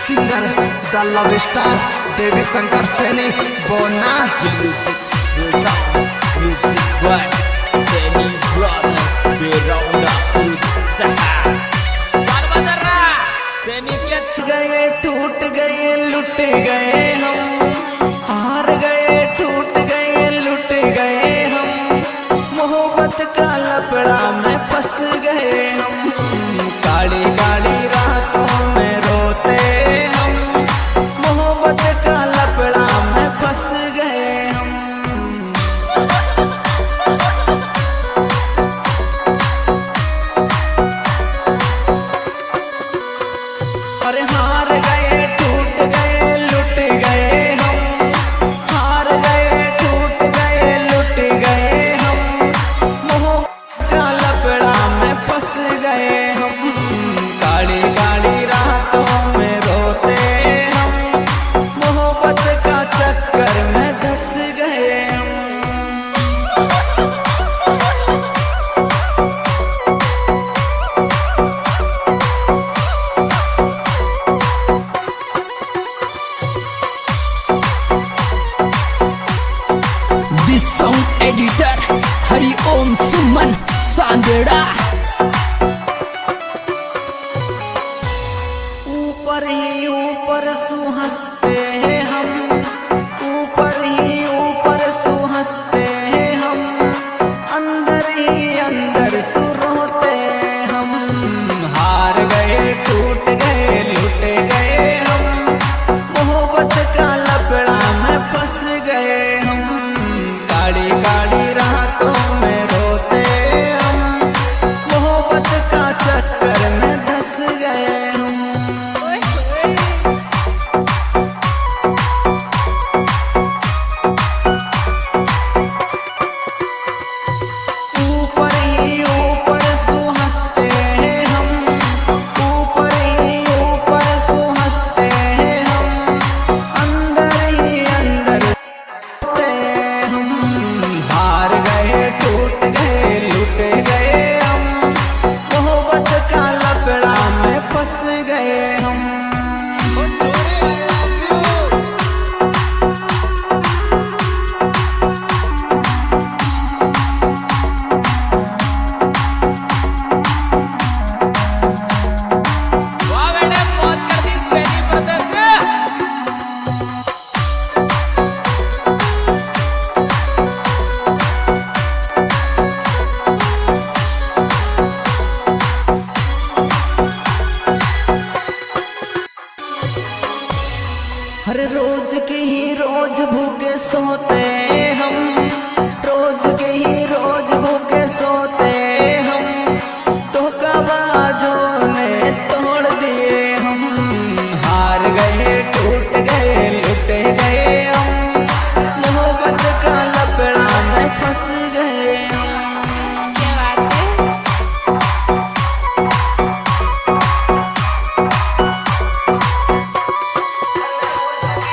Singer द love star देवी शंकर सैनी बोना गए टूट गए लुट गए हम, हार गए टूट गए लुट गए हम, मोहब्बत का लपड़ा में फंस गए हम, काली काली रातों में रोते हम, मोहब्बत का लपड़ा में फंस गए हम। अरे हार गए टूट गए लुट गए हम, हार गए टूट गए लुट गए हम, मोहब्बत का लपड़ा में फंस गए हम, काली काली रातों में रोते हम, मोहब्बत का चक्कर में धंस गए हम। This song editor Hari Om Suman Sandera। ऊपर ही ऊपर सुहंसते हैं हम, ऊपर ही ऊपर सुहंसते हैं हम, अंदर ही अंदर सुरोते हम, हार गए टूट गए लुट गए हम, मोहब्बत का लपड़ा में फंस गए हम, काली काली रातों में रोते हम, मोहब्बत का चक्कर में धंस गए हम। ऊपर ही ऊपर सुहंसते हैं हम, ऊपर ही ऊपर सुहंसते हैं हम, अंदर ही अंदर रोते हम, हार गए टूट गए लुट गए हम, मोहब्बत का लपड़ा में फंस गए हम। हर रोज के ही रोज भूखे सोते हम, रोज के ही रोज भूखे सोते हम, धोखाबाजों ने तोड़ दिए हम, हार गए टूट गए लुट गए हम, मोहब्बत का लपड़ा में फंस गए हम।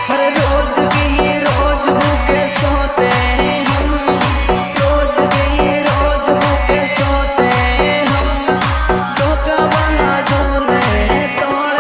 हर रोज के ही रोज भूखे सोते हम, रोज के ही रोज भूखे सोते हम, धोखाबाजों ने तोड़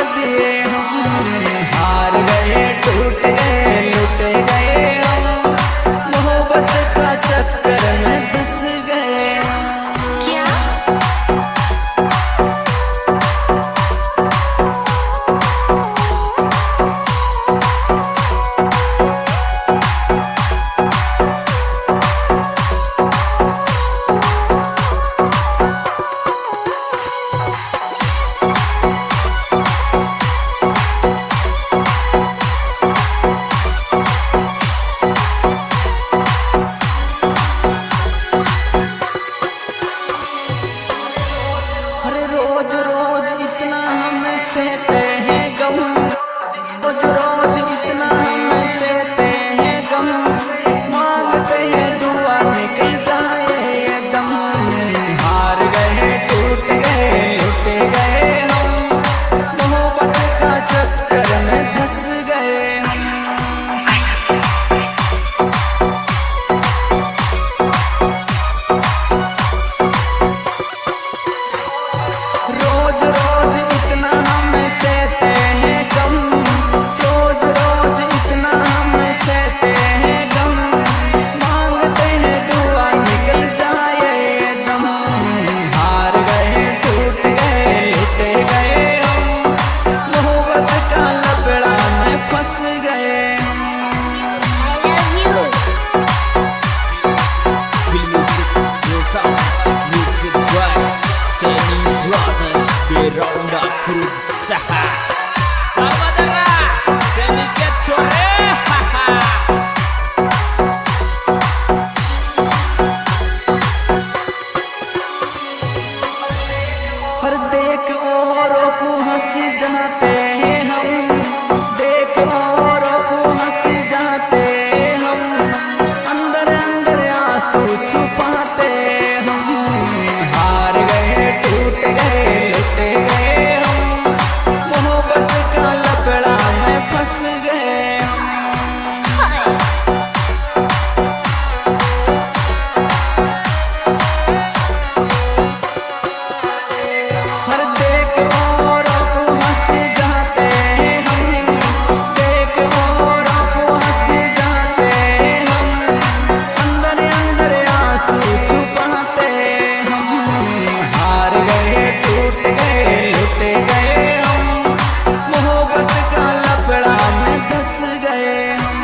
berusaha. Saudara, sedikit sore. हर देख औरों को हंस जाते हम, देख औरों को हंस जाते हम, अंदर अंदर आंसू छुपाते हम। हार गए, टूट गए, लुट गए हम, मोहब्बत का लफड़ा में फंस गए हम। हर देख औरों को हंस जाते हम, देख औरों को हंस जाते हम, अंदर अंदर आंसू छुपाते हम। हार गए, टूट गए, लुट गए हम, मोहब्बत का लफड़ा में धंस गए हम।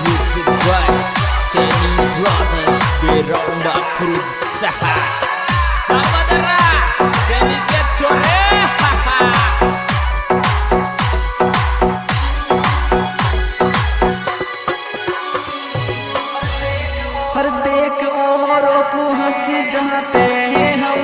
Music by Jenny Brothers beronda berusaha. Saudara, sedikit sore. हर देख औरों को हंस जाते हम,